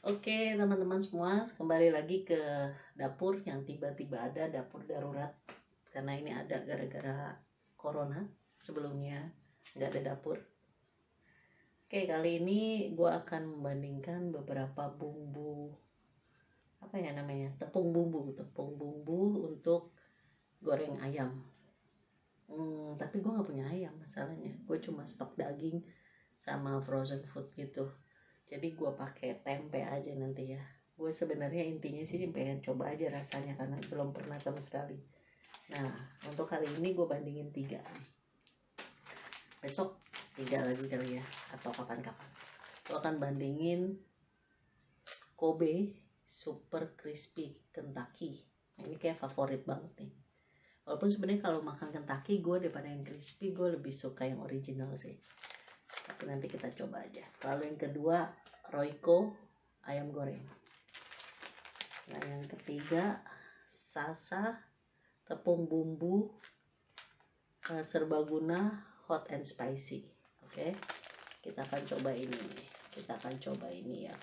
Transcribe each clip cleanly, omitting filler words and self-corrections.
Oke teman-teman semua, kembali lagi ke dapur yang tiba-tiba ada, dapur darurat. Karena ini ada gara-gara corona, sebelumnya nggak ada dapur. Oke, kali ini gue akan membandingkan beberapa bumbu, apa ya namanya, tepung bumbu untuk goreng ayam. Tapi gue nggak punya ayam masalahnya, gue cuma stok daging sama frozen food gitu. Jadi gue pakai tempe aja nanti ya. Gue sebenarnya intinya sih pengen coba aja rasanya karena belum pernah sama sekali. Nah, untuk hari ini gue bandingin 3 nih. Besok 3 lagi kali ya, atau kapan-kapan. Gue akan bandingin Kobe Super Crispy Kentucky. Nah, ini kayak favorit banget nih. Walaupun sebenarnya kalau makan Kentucky gue daripada yang crispy, gue lebih suka yang original sih. Tapi nanti kita coba aja. Lalu yang kedua, Royco ayam goreng. Nah, yang ketiga, Sasa tepung bumbu serbaguna hot and spicy. Oke, kita akan coba ini. Ya,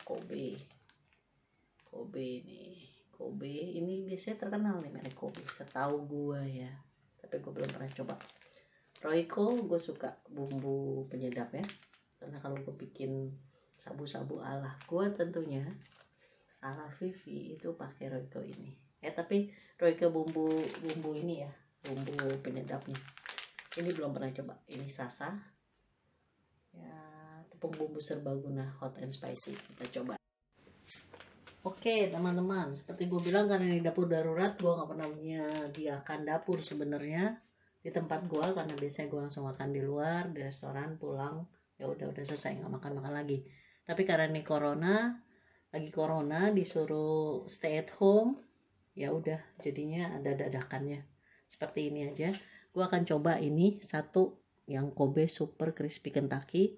Kobe ini biasanya terkenal nih merek Kobe, setahu gue ya, tapi gue belum pernah coba. Royco gue suka bumbu penyedap ya, karena kalau gue bikin sabu-sabu ala gue tentunya ala Vivi itu pakai Royco ini. Tapi Royco bumbu ini ya, bumbu penyedapnya. Ini belum pernah coba. Ini Sasa. Ya, tepung bumbu serbaguna hot and spicy. Kita coba. Oke teman-teman, seperti gue bilang karena ini dapur darurat, gue nggak pernah menyediakan dapur sebenarnya di tempat gue, karena biasanya gue langsung makan di luar, di restoran, pulang ya udah selesai, nggak makan lagi. Tapi karena ini lagi corona disuruh stay at home, ya udah jadinya ada dadakannya seperti ini aja. Gue akan coba ini satu, yang Kobe Super Crispy Kentucky,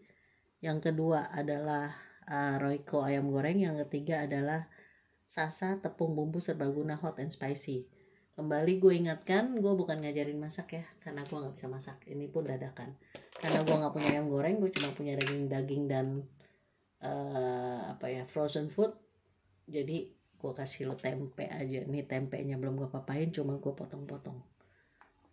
yang kedua adalah Royco ayam goreng, yang ketiga adalah Sasa tepung bumbu serbaguna hot and spicy. Kembali gue ingatkan, gue bukan ngajarin masak ya, karena gue nggak bisa masak. Ini pun dadakan. Karena gue nggak punya ayam goreng, gue cuma punya daging dan frozen food. Jadi gue kasih lo tempe aja. Nih tempenya belum gue papain, cuma gue potong-potong.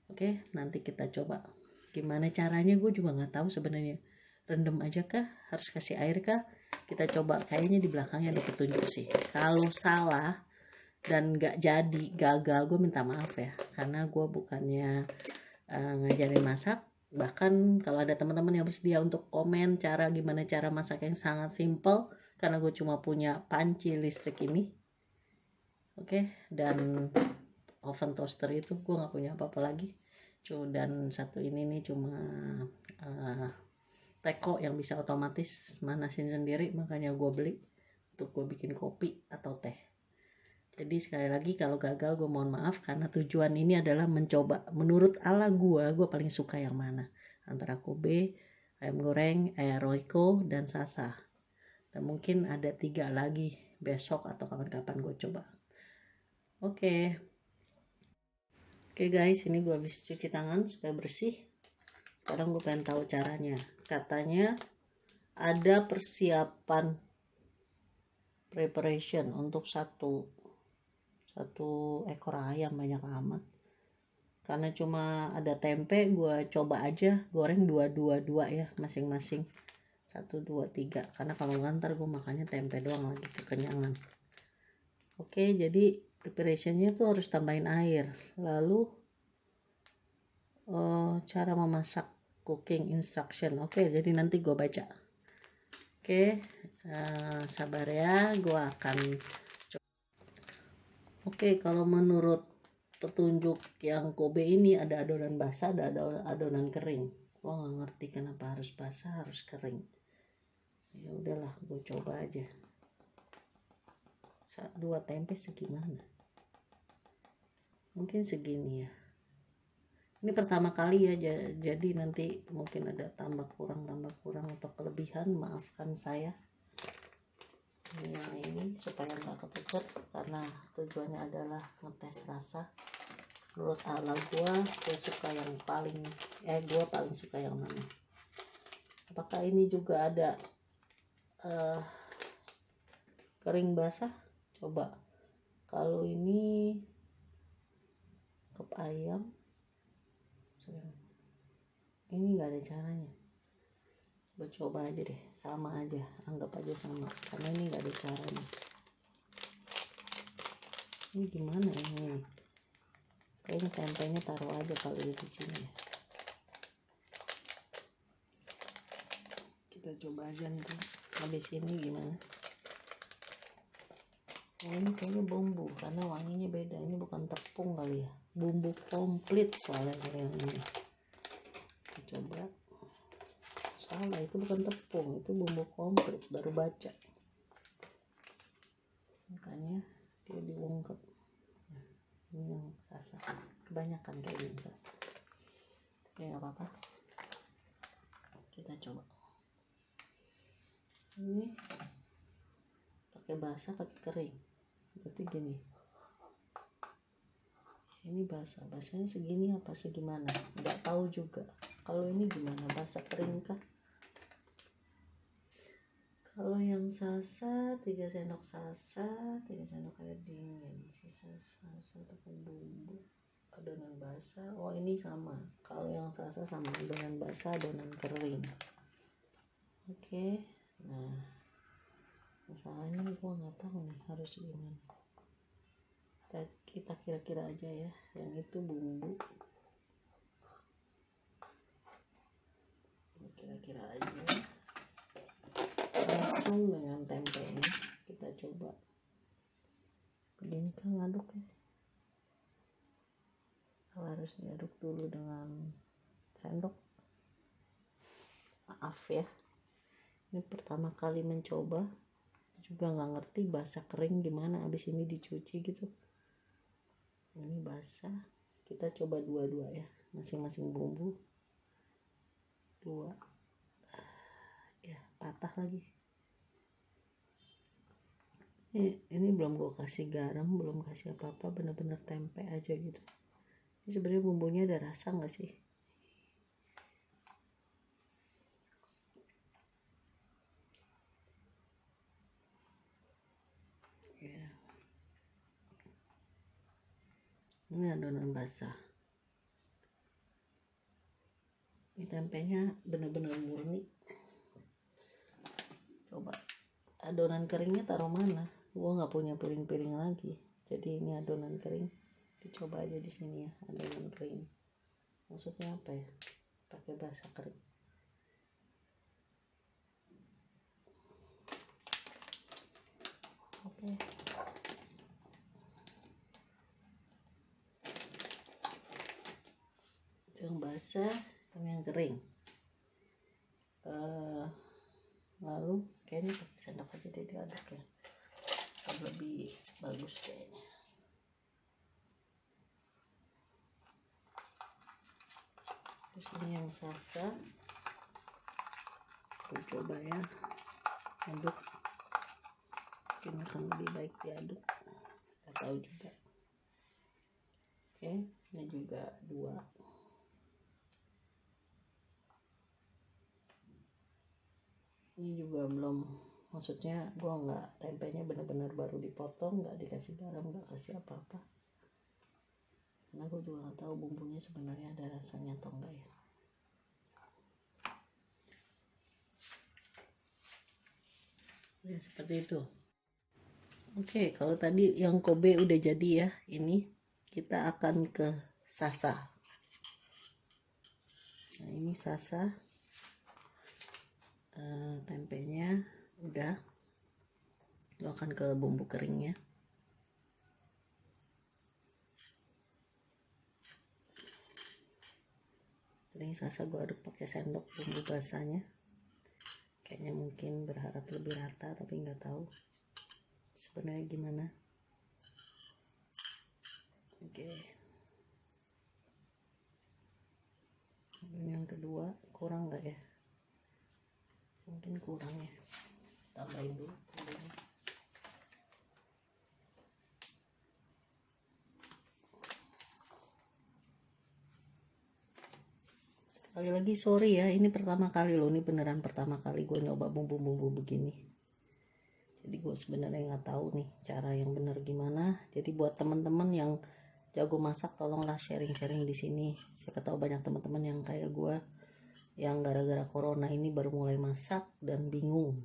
Oke, nanti kita coba. Gimana caranya gue juga nggak tahu sebenarnya. Rendam aja kah? Harus kasih air kah? Kita coba, kayaknya di belakangnya ada petunjuk sih. Kalau salah dan nggak jadi, gagal, gue minta maaf ya, karena gue bukannya ngajarin masak. Bahkan kalau ada teman-teman yang bersedia untuk komen gimana cara masak yang sangat simple, karena gue cuma punya panci listrik ini, oke, dan oven toaster itu gue nggak punya apa-apa lagi. Dan satu ini nih cuma teko yang bisa otomatis manasin sendiri, makanya gue beli untuk gue bikin kopi atau teh. Jadi sekali lagi kalau gagal gue mohon maaf, karena tujuan ini adalah mencoba menurut ala gue paling suka yang mana antara Kobe ayam goreng, Royco dan Sasa, dan mungkin ada 3 lagi besok atau kapan-kapan gue coba. Oke guys, ini gue habis cuci tangan supaya bersih. Sekarang gue pengen tahu caranya. Katanya ada persiapan preparation untuk satu ekor ayam, banyak amat. Karena cuma ada tempe, gue coba aja goreng dua ya masing-masing, 1, 2, 3, karena kalau ngantar gue makannya tempe doang lagi kekenyangan. Oke, jadi preparationnya tuh harus tambahin air. Lalu cara memasak, cooking instruction. Oke, jadi nanti gue baca. Oke, sabar ya, gue akan coba. Oke, kalau menurut petunjuk yang Kobe ini ada adonan basah, ada adonan kering. Gue nggak ngerti kenapa harus basah harus kering. Ya udahlah, gue coba aja. 2 tempe segimana? Mungkin segini ya. Ini pertama kali ya, jadi nanti mungkin ada tambah kurang atau kelebihan, maafkan saya. Nah, ini supaya nggak ketuker, karena tujuannya adalah ngetes rasa. Menurut ala gue suka yang gue paling suka yang mana. Apakah ini juga ada kering basah coba. Kalau ini kep ayam ini nggak ada caranya, gue coba aja deh, sama aja, anggap aja sama karena ini nggak ada caranya. Ini gimana ini, kayaknya tempenya taruh aja kali di sini ya. Kita coba aja nanti habis ini gimana. Nah, ini kayaknya bumbu karena wanginya beda, ini bukan tepung kali ya, bumbu komplit soalnya yang ini. Kita coba, salah, itu bukan tepung, itu bumbu komplit, baru baca makanya dia diungkep. Nah, ini yang sasa, kebanyakan kayak yang sasa. Oke, nggak apa-apa, kita coba. Ini pakai basah pakai kering, berarti gini, ini basahnya segini apa segimana nggak tahu juga. Kalau ini gimana, basah kering kah? Kalau yang sasa 3 sendok sasa, 3 sendok air dingin, sisa sasa pakai bumbu, adonan basah. Oh ini sama, kalau yang sasa sama adonan basah, adonan kering. Oke, nah masalahnya gue nggak tahu nih harus gimana. Kita kira-kira aja ya, yang itu bumbu, kira-kira aja langsung dengan tempe ini. Kita coba begini kan ngaduk ya, harus diaduk dulu dengan sendok, maaf ya, ini pertama kali mencoba juga nggak ngerti basah kering gimana, abis ini dicuci gitu. Ini basah, kita coba dua-dua ya, masing-masing bumbu dua ya, patah lagi. Ini belum gue kasih garam, belum kasih apa-apa, bener-bener tempe aja gitu. Ini sebenarnya bumbunya ada rasa nggak sih? Ya. Ini adonan basah. Ini tempenya bener-bener murni. Coba adonan keringnya taruh mana? Gua nggak punya piring-piring lagi, jadi ini adonan kering. Dicoba aja di sini ya, adonan kering. Maksudnya apa ya? Pakai basah kering. Oke. Yang basah sama yang kering. Lalu kayaknya pakai sendok aja deh diaduk ya, lebih bagus kayaknya. Terus ini yang sasa, aku coba ya, aduk. Mungkin akan lebih baik diaduk, nggak tahu juga. Oke, ini juga dua. Ini juga belum, maksudnya gua nggak, tempenya benar-benar baru dipotong, nggak dikasih garam, nggak kasih apa-apa, karena gue juga nggak tahu bumbunya sebenarnya ada rasanya atau enggak ya. Ya seperti itu. Oke, kalau tadi yang Kobe udah jadi ya, ini kita akan ke sasa. Nah ini sasa, tempenya udah, gue akan ke bumbu keringnya. Ini sasa gue aduk pakai sendok, bumbu basahnya kayaknya mungkin berharap lebih rata, tapi nggak tahu sebenarnya gimana. Oke, ini yang kedua, kurang nggak ya? Mungkin kurang ya, tambahin dulu. Sekali lagi sorry ya, ini pertama kali loh, ini beneran pertama kali gue nyoba bumbu-bumbu begini. Jadi gue sebenarnya nggak tahu nih cara yang benar gimana. Jadi buat teman-teman yang jago masak, tolonglah sharing-sharing di sini. Siapa tahu banyak teman-teman yang kayak gue yang gara-gara corona ini baru mulai masak dan bingung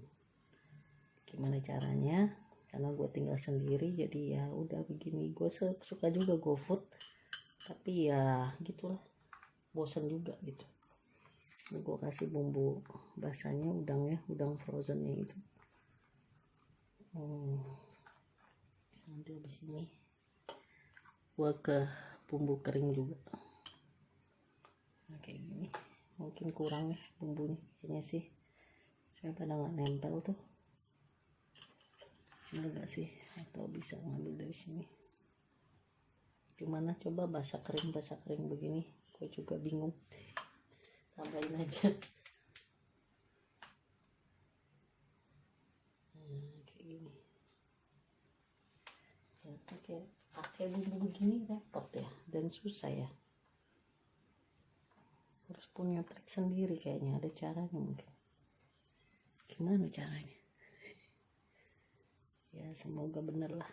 gimana caranya. Karena gue tinggal sendiri, jadi ya udah begini. Gue suka juga GoFood, tapi ya gitulah, bosan juga gitu. Gue kasih bumbu basahnya, udang frozennya itu. Nanti habis ini gue ke bumbu kering juga. Nah, kayak gini mungkin kurang nih bumbunya kayaknya sih, saya pada nggak nempel tuh. Bener gak sih? Atau bisa ngambil dari sini? Gimana coba basah kering begini? Gue juga bingung. Tambahin aja. Kayak gini. Ya, pakai bumbu begini repot ya dan susah ya. Harus punya trik sendiri kayaknya, ada caranya mungkin. Gimana caranya? Ya semoga bener lah.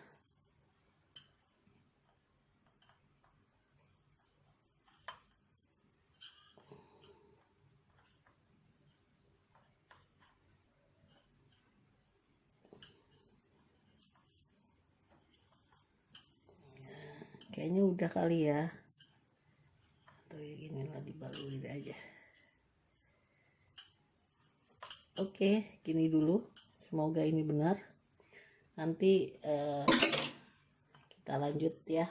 Kayaknya udah kali ya. Atau ya gini lah, dibaluri aja. Oke, gini dulu. Semoga ini benar. Nanti kita lanjut ya.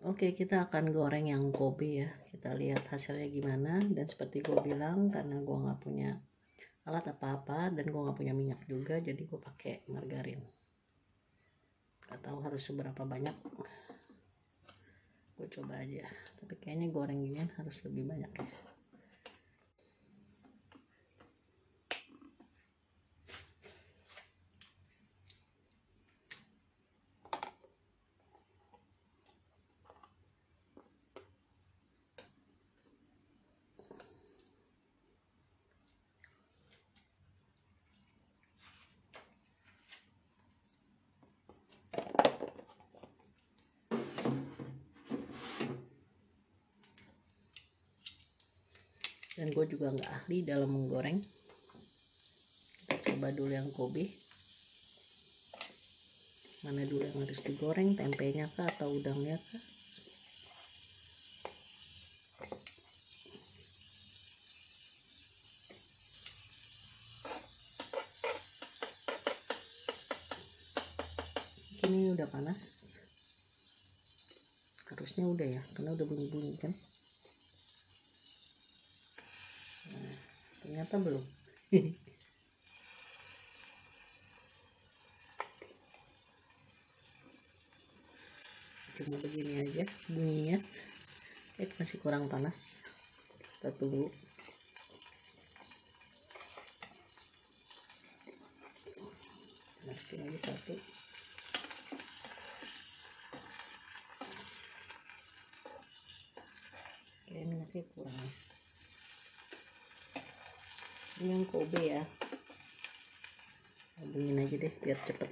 Oke, kita akan goreng yang Kobe ya. Kita lihat hasilnya gimana. Dan seperti gue bilang, karena gue nggak punya alat apa-apa dan gue nggak punya minyak juga, jadi gue pakai margarin. Gak tahu harus seberapa banyak. Gue coba aja. Tapi kayaknya goreng gini harus lebih banyak ya. Dan gue juga nggak ahli dalam menggoreng. Kita coba dulu yang Kobe. Mana dulu yang harus digoreng, tempenya kah atau udangnya kah? Ini udah panas. Harusnya udah ya, karena udah bunyi-bunyi kan. Nah, ternyata belum. Cuma begini aja bunyinya. Masih kurang panas. Kita tunggu. Masukin lagi satu. Kayak minyaknya kurang. Ini yang Kobe ya. Hubungin aja deh biar cepet.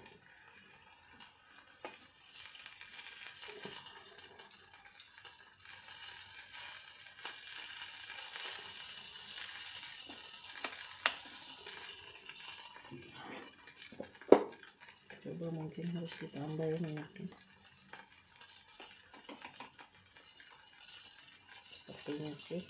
Coba mungkin harus ditambah ya minyaknya. Sepertinya sih.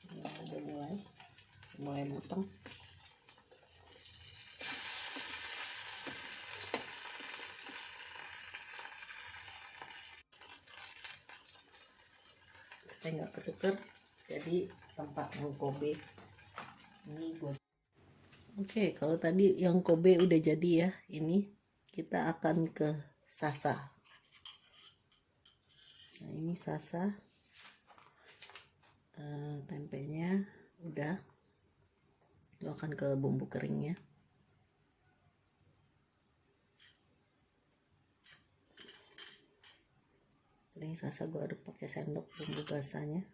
Nah, udah mulai matang. Saya nggak ketuker, jadi tempat yang Kobe ini gue. Oke, kalau tadi yang Kobe udah jadi ya, ini kita akan ke sasa. Nah, ini sasa. Tempenya udah, gue akan ke bumbu keringnya. Ini sasa gue aduk pakai sendok bumbu basahnya.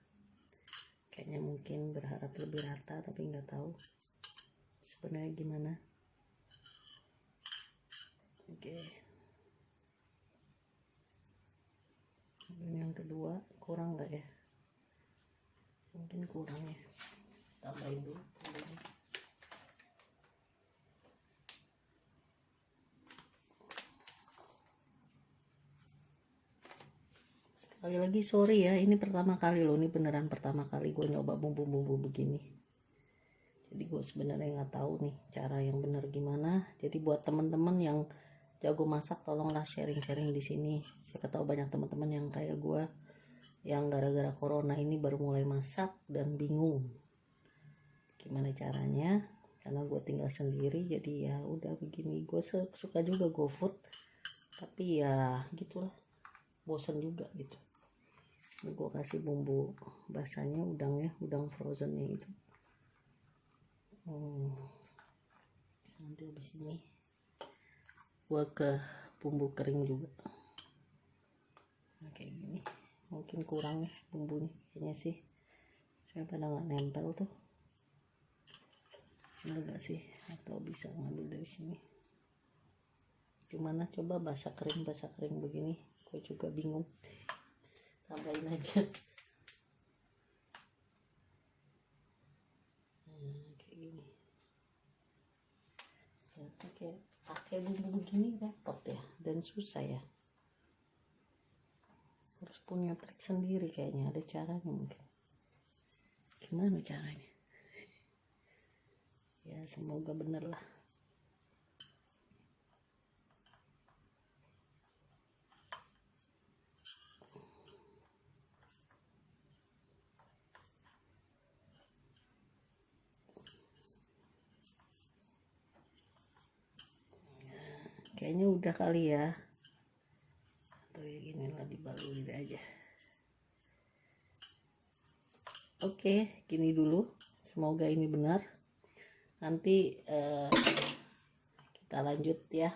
Kayaknya mungkin berharap lebih rata, tapi nggak tahu sebenarnya gimana. Oke. Ini yang kedua, kurang nggak ya? Mungkin kurang ya. Tambahin dulu. Sekali lagi sorry ya, ini pertama kali loh, ini beneran pertama kali gue nyoba bumbu-bumbu begini. Jadi gue sebenarnya nggak tahu nih cara yang bener gimana. Jadi buat temen-temen yang jago masak, tolonglah sharing-sharing di sini. Siapa tahu banyak teman-teman yang kayak gue yang gara-gara corona ini baru mulai masak dan bingung gimana caranya. Karena gue tinggal sendiri, jadi ya udah begini. Gue suka juga GoFood, tapi ya gitulah, bosen juga gitu. Ini gue kasih bumbu basahnya, udangnya, udang frozennya itu. Nanti habis ini gue ke bumbu kering juga. Nah, kayak gini. Mungkin kurang ya bumbunya kayaknya sih. Saya pada nggak nempel tuh. Bener gak sih? Atau bisa ngambil dari sini? Gimana coba basah kering begini? Gue juga bingung. Tambahin aja. Kayak gini. Ya, pakai bumbu begini repot ya dan susah ya. Harus punya trik sendiri kayaknya, ada caranya mungkin. Gimana caranya? Ya semoga bener lah. Kayaknya udah kali ya. Atau ya gini lah, dibalurin aja. Oke, gini dulu. Semoga ini benar. Nanti kita lanjut ya.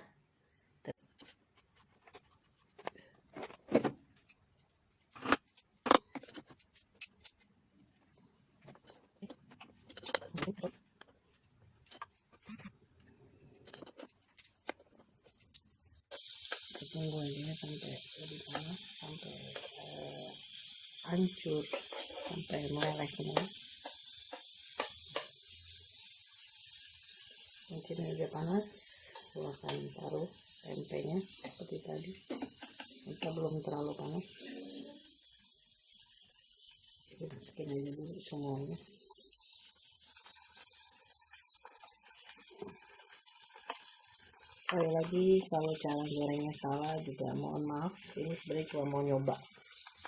Tunggu aja sampai lebih panas, sampai hancur, sampai meleleh semua. Mungkin udah panas, silahkan taruh tempenya seperti tadi. Kita belum terlalu panas, kita masukin aja dulu semuanya. Sekali lagi, kalau cara gorengnya salah juga mohon maaf. Ini sebenarnya cuma mau nyoba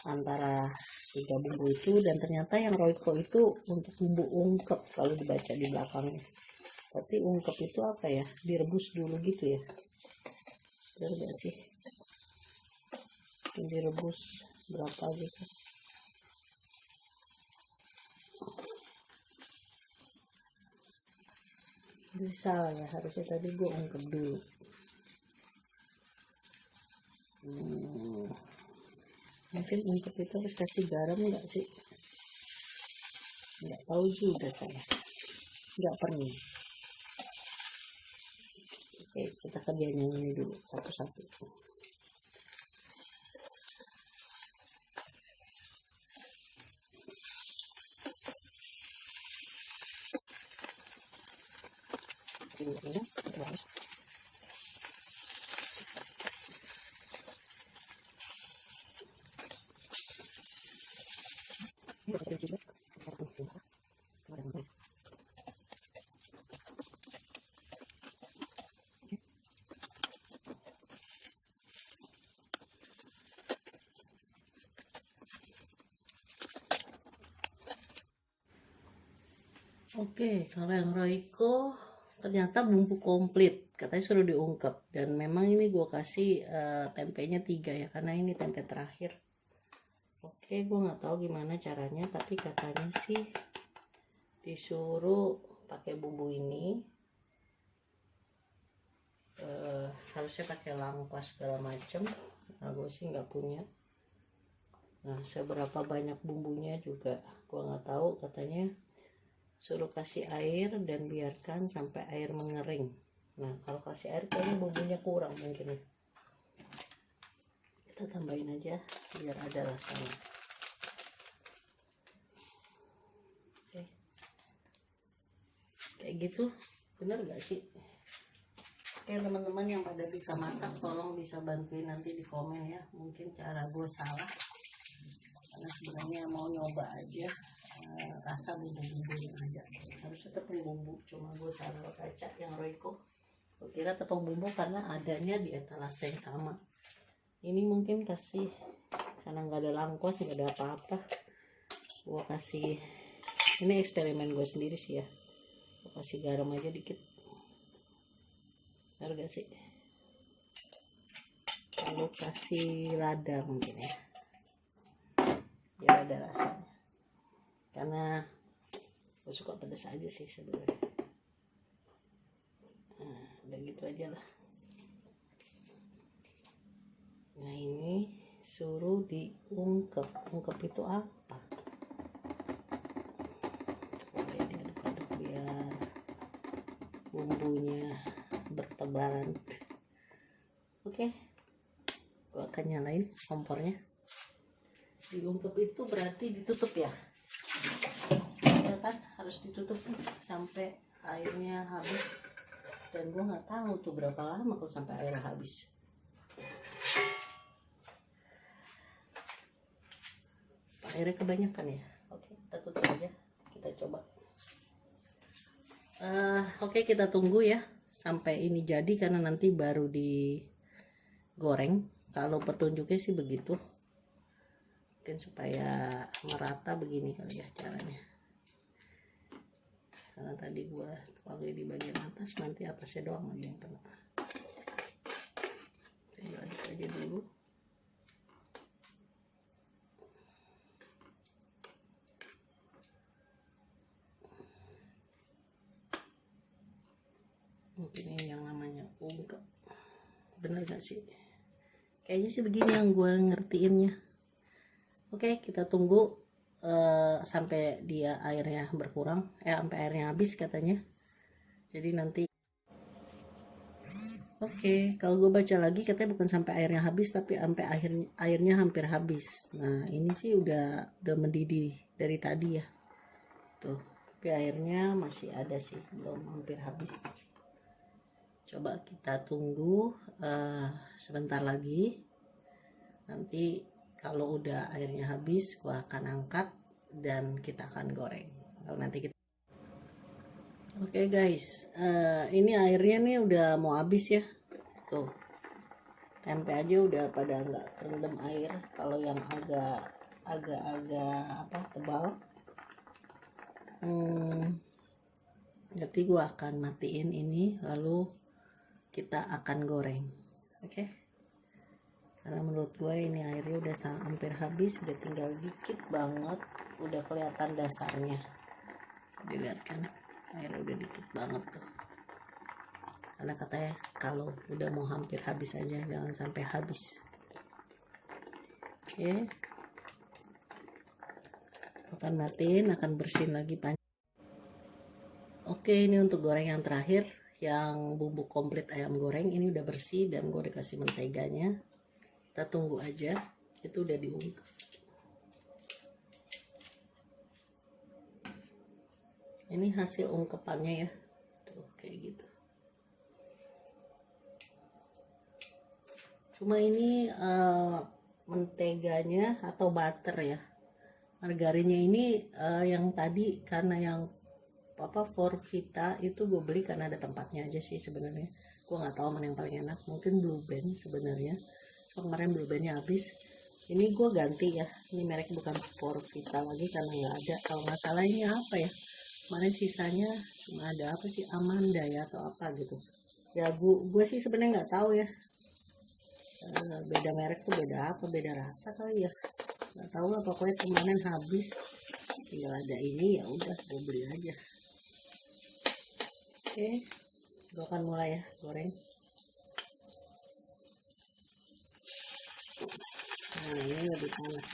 antara 3 bumbu itu, dan ternyata yang Royco itu untuk bumbu ungkep kalau dibaca di belakangnya. Tapi ungkep itu apa ya? Direbus dulu gitu ya? Bener gak sih? Direbus berapa gitu? Ini salah ya, harusnya tadi gue ungkep dulu. Mungkin ungkep itu harus kasih garam nggak sih? Nggak tahu juga saya, nggak pernah. Oke, kita kerjain yang ini dulu satu-satu. Oke, kalau yang Royco ternyata bumbu komplit, katanya suruh diungkep, dan memang ini gue kasih tempenya 3 ya, karena ini tempe terakhir. Oke, Oke, gue nggak tahu gimana caranya, tapi katanya sih disuruh pakai bumbu ini. Harusnya pakai lengkuas segala macem. Nah, gue sih nggak punya. Nah, seberapa banyak bumbunya juga gue nggak tahu. Katanya suruh kasih air dan biarkan sampai air mengering. Nah, kalau kasih air kayaknya bumbunya kurang mungkin ya. Kita tambahin aja biar ada rasanya. Oke. Kayak gitu, bener gak sih? Oke, teman-teman yang pada bisa masak, tolong bisa bantuin nanti di komen ya. Mungkin cara gue salah, karena sebenarnya mau nyoba aja rasa bumbu-bumbu yang ada. Harusnya tepung bumbu, cuma gue salah kaca yang Royco. Gue kira tepung bumbu karena adanya di etalase yang sama. Ini mungkin kasih, karena nggak ada lengkuas, nggak ada apa-apa, gue kasih, ini eksperimen gue sendiri sih ya. Gue kasih garam aja dikit. Benar gak sih? Lalu kasih lada mungkin ya, biar ada rasanya. Karena gue suka pedas aja sih sebenarnya. Nah, udah gitu aja lah. Nah, ini suruh diungkep. Ungkep itu apa? Coba ya diaduk-aduk biar bumbunya bertebaran. Oke, gue akan nyalain kompornya. Diungkep itu berarti ditutup ya, ya kan, harus ditutup sampai airnya habis. Dan gue nggak tahu tuh berapa lama kalau sampai airnya habis. Airnya kebanyakan ya. Oke, kita tutup aja, kita coba. Oke, kita tunggu ya sampai ini jadi, karena nanti baru digoreng. Kalau petunjuknya sih begitu, mungkin supaya merata begini kali ya caranya. Karena tadi gua tuangnya di bagian atas, nanti atasnya doang lagi yang kena. Oke, aduk aja dulu. Mungkin ini yang namanya ungkep. Bener gak sih? Kayaknya sih begini yang gue ngertiinnya. Oke, kita tunggu sampai dia airnya berkurang, sampai airnya habis katanya. Jadi nanti oke, kalau gue baca lagi katanya bukan sampai airnya habis, tapi sampai airnya hampir habis. Nah, ini sih udah mendidih dari tadi ya. Tuh, tapi airnya masih ada sih, belum hampir habis. Coba kita tunggu sebentar lagi. Nanti kalau udah airnya habis, gua akan angkat dan kita akan goreng. Lalu nanti kita. Oke guys, ini airnya nih udah mau habis ya. Tuh, tempe aja udah pada nggak kerendam air. Kalau yang agak apa tebal, berarti gua akan matiin ini, lalu kita akan goreng. Oke. Karena menurut gue ini airnya udah hampir habis, udah tinggal dikit banget, udah kelihatan dasarnya. Dilihat kan, airnya udah dikit banget tuh. Karena katanya kalau udah mau hampir habis aja, jangan sampai habis. Oke. Akan matiin, akan bersihin lagi panjang. Oke, ini untuk goreng yang terakhir. Yang bumbu komplit ayam goreng ini udah bersih dan gue udah kasih menteganya. Kita tunggu aja, itu udah diungkep. Ini hasil ungkepannya ya, tuh kayak gitu. Cuma ini menteganya atau butter ya, margarinnya ini yang tadi, karena yang Forvita itu gue beli karena ada tempatnya aja sih sebenarnya. Gue nggak tahu mana yang paling enak, mungkin Blue Band sebenarnya. Kemarin Blue Bandnya habis, ini gue ganti ya, ini merek bukan Forvita lagi karena nggak ada. Kalau nggak salah ini apa ya, kemarin sisanya cuma ada apa sih, Amanda ya atau apa gitu ya. Gue sih sebenarnya nggak tahu ya, beda merek tuh beda apa, beda rasa kali ya. nggak tahu lah, pokoknya kemarin habis, tinggal ada ini, ya udah gue beli aja. Oke, gue akan mulai ya goreng. Nah, ini lebih panas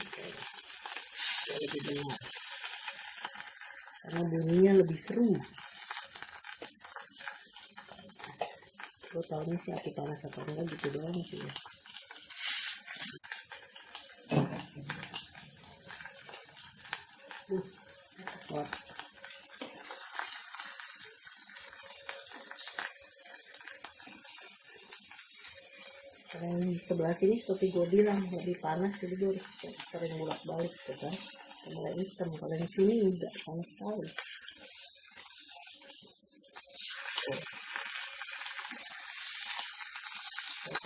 lebih dengar karena bunyinya lebih seru. Gue tau nih si api panas atau enggak gitu doang sih ya. Hot. Karena yang di sebelah sini seperti gue bilang lebih panas, jadi gue harus sering bolak balik gitu kan, mulai hitam. Kalau di sini enggak sama sekali.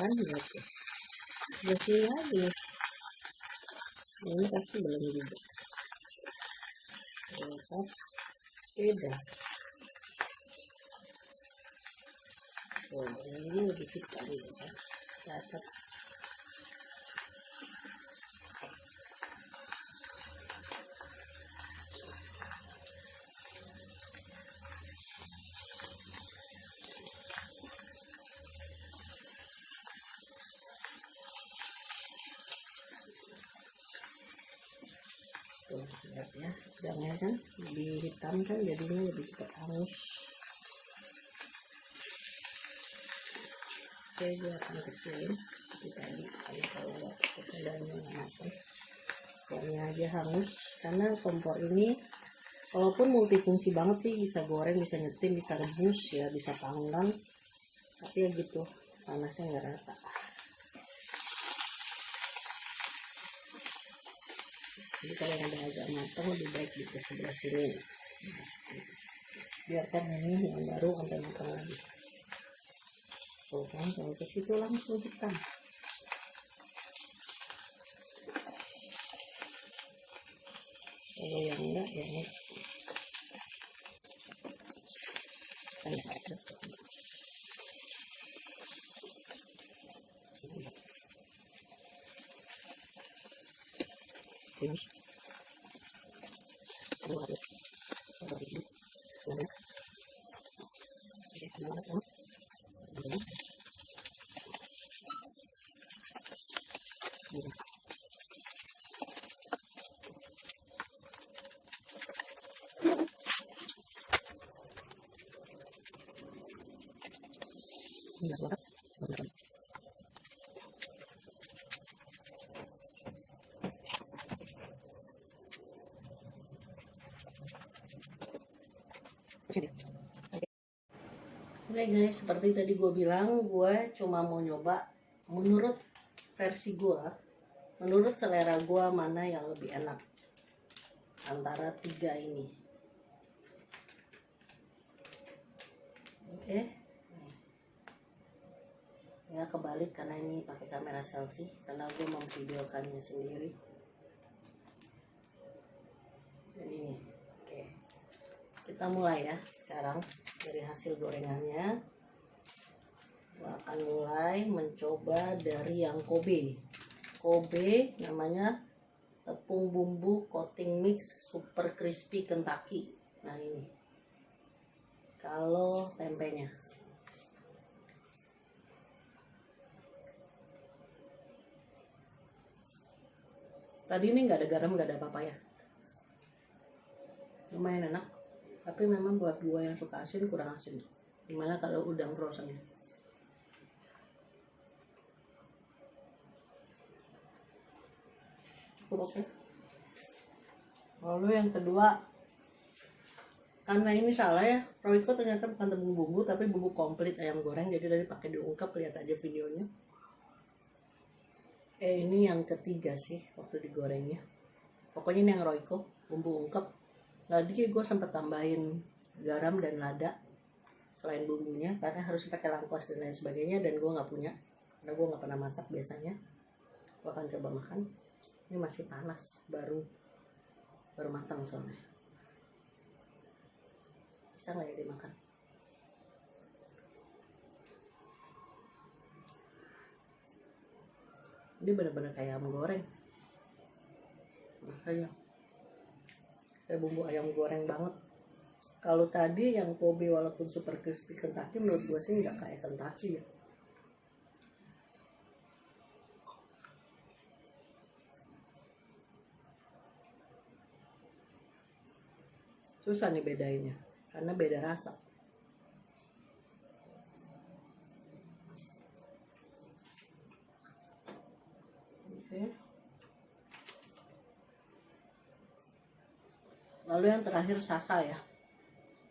Kan lihat ya, sebelah sini lagi. Ini pasti belum juga. Lihat, beda. Oh, ini lebih hitam gitu kan. Catat. Tuh, lihat ya, udangnya kan lebih hitam kan, jadinya lebih cepat hangus. Oke, gue akan kecilin seperti tadi. Kalau udangnya nggak matang, kuahnya aja hangus. Karena kompor ini walaupun multifungsi banget sih, bisa goreng, bisa nyetim, bisa rebus ya, bisa panggang, tapi ya gitu, panasnya nggak rata. Jadi kalau yang ada agak matang lebih baik di sebelah sini. Biarkan ini yang baru sampai matang lagi. Tuh kan, kalau ke situ langsung hitam. Kalau yang enggak ya enggak. Kayak ada. Finish. Kalau ada sini. Mana? Mana kan? Ini. Ini. Ini banget. Oke guys, seperti tadi gue bilang, gue cuma mau nyoba menurut versi gue, menurut selera gue mana yang lebih enak antara tiga ini. Oke, ya kebalik karena ini pakai kamera selfie, karena gue memvideokannya sendiri. Dan ini, oke, kita mulai ya sekarang. Dari hasil gorengannya, gue akan mulai mencoba dari yang Kobe. Kobe namanya tepung bumbu coating mix super crispy Kentucky. Nah ini, kalau tempenya tadi ini nggak ada garam, nggak ada apa-apa ya, lumayan enak. Tapi memang buat gue yang suka asin, kurang asin. Gimana kalau udang frozen ya? Cukup oke. Lalu yang kedua, karena ini salah ya, Royco ternyata bukan tepung bumbu tapi bumbu komplit ayam goreng, jadi dari pakai diungkep, lihat aja videonya. Ini yang ketiga sih waktu digorengnya. Pokoknya ini yang Royco, bumbu ungkep. Tadi gue sempat tambahin garam dan lada selain bumbunya, karena harus pakai lengkuas dan lain sebagainya, dan gue nggak punya karena gue nggak pernah masak biasanya. Gue akan coba makan. Ini masih panas, baru matang soalnya. Bisa nggak ya dimakan? Ini benar-benar kayak ayam goreng. rasanya kayak bumbu ayam goreng banget. Kalau tadi yang Kobe walaupun super crispy Kentucky, menurut gue sih nggak kayak Kentucky ya. Susah nih bedainnya karena beda rasa. Oke. Lalu yang terakhir sasa ya.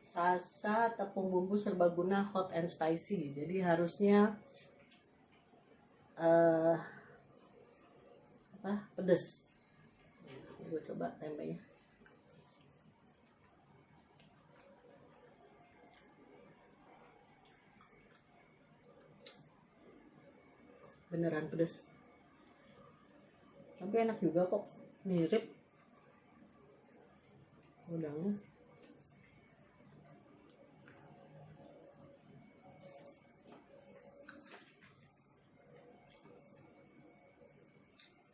Sasa tepung bumbu serbaguna hot and spicy. Jadi harusnya pedes. Gue coba tempenya. Beneran pedes. Tapi enak juga kok. Mirip udangnya.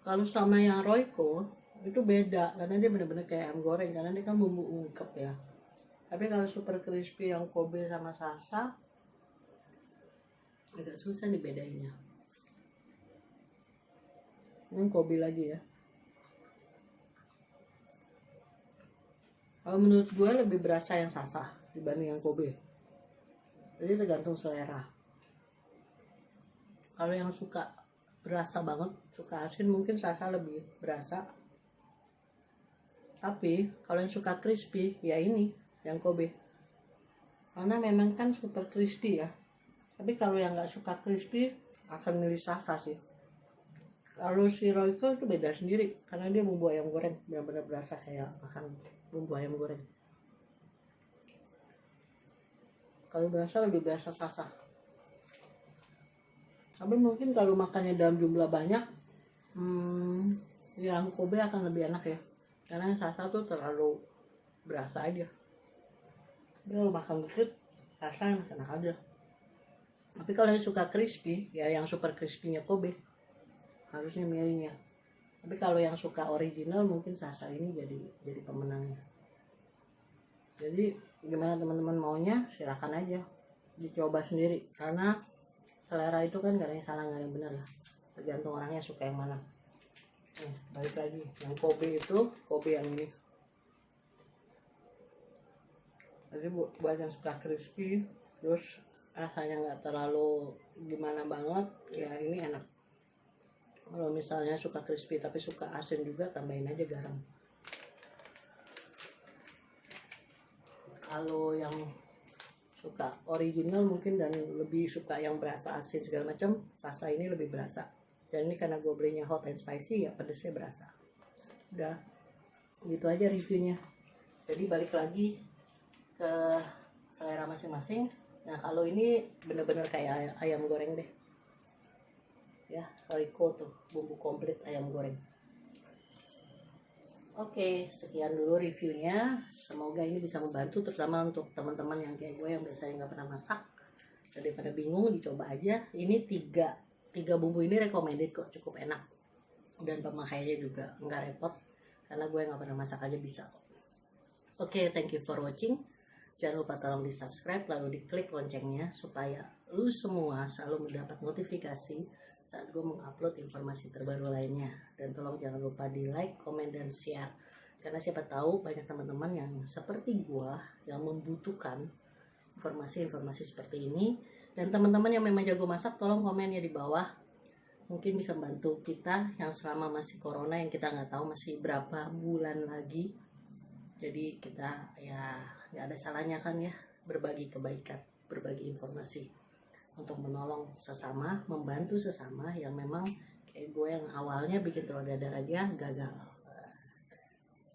Kalau sama yang Royco itu beda karena dia bener-bener kayak ayam goreng karena dia kan bumbu ungkep ya. Tapi kalau super crispy yang Kobe sama Sasa agak susah nih bedainnya. Ini Kobe lagi ya. Kalau menurut gue lebih berasa yang Sasa dibanding yang Kobe. Jadi tergantung selera. Kalau yang suka berasa banget, suka asin, mungkin Sasa lebih berasa. Tapi kalau yang suka crispy ya ini yang Kobe. Karena memang kan super crispy ya. Tapi kalau yang nggak suka crispy akan milih Sasa sih. Kalau si Royco itu beda sendiri karena dia bumbu ayam goreng, benar-benar berasa kayak makan bumbu ayam goreng. Kalau berasa lebih berasa Sasa. Tapi mungkin kalau makannya dalam jumlah banyak, yang Kobe akan lebih enak ya. Karena yang Sasa tuh terlalu berasa aja. Tapi kalau makan dikit, Sasa enak aja. Tapi kalau yang suka crispy, ya yang super crispy-nya Kobe harusnya milihnya. Tapi kalau yang suka original mungkin Sasa ini jadi pemenangnya. Jadi gimana teman-teman maunya silakan aja dicoba sendiri karena selera itu kan gak ada yang salah gak ada yang benar lah, tergantung orangnya suka yang mana. Balik lagi yang Kobe itu Kobe yang ini. Jadi buat yang suka crispy terus rasanya nggak terlalu gimana banget ya ini enak. Kalau misalnya suka crispy tapi suka asin juga, tambahin aja garam. Kalau yang suka original mungkin dan lebih suka yang berasa asin segala macam, Sasa ini lebih berasa. Dan ini karena gue belinya hot and spicy ya pedesnya berasa. Udah gitu aja reviewnya. Jadi balik lagi ke selera masing-masing. Nah kalau ini bener-bener kayak ayam goreng deh. Ya, Royco tuh bumbu komplit ayam goreng. Oke, sekian dulu reviewnya. Semoga ini bisa membantu terutama untuk teman-teman yang kayak gue yang biasanya nggak pernah masak. Daripada bingung dicoba aja. Ini tiga bumbu ini recommended kok, cukup enak. Dan pemakaiannya juga nggak repot karena gue nggak pernah masak aja bisa kok. Oke, thank you for watching. Jangan lupa tolong di subscribe lalu diklik loncengnya supaya lu semua selalu mendapat notifikasi saat gue mengupload informasi terbaru lainnya. Dan tolong jangan lupa di like, komen, dan share. Karena siapa tahu banyak teman-teman yang seperti gue yang membutuhkan informasi-informasi seperti ini. Dan teman-teman yang memang jago masak tolong komennya di bawah. Mungkin bisa membantu kita yang selama masih corona yang kita nggak tahu masih berapa bulan lagi. Jadi kita ya nggak ada salahnya kan ya berbagi kebaikan, berbagi informasi. Untuk menolong sesama, membantu sesama yang memang kayak gue yang awalnya bikin telur dadar aja gagal.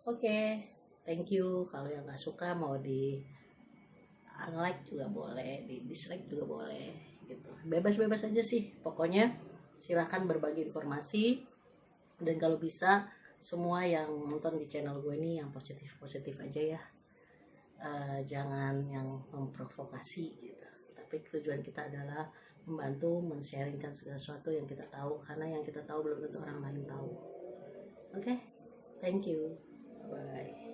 Oke, thank you. Kalau yang gak suka mau di unlike juga boleh, di dislike juga boleh gitu. Bebas-bebas aja sih. Pokoknya silakan berbagi informasi. Dan kalau bisa semua yang nonton di channel gue ini yang positif-positif aja ya. Jangan yang memprovokasi gitu. Tapi tujuan kita adalah membantu men-sharingkan segala sesuatu yang kita tahu karena yang kita tahu belum tentu orang lain tahu. Oke? Thank you. Bye.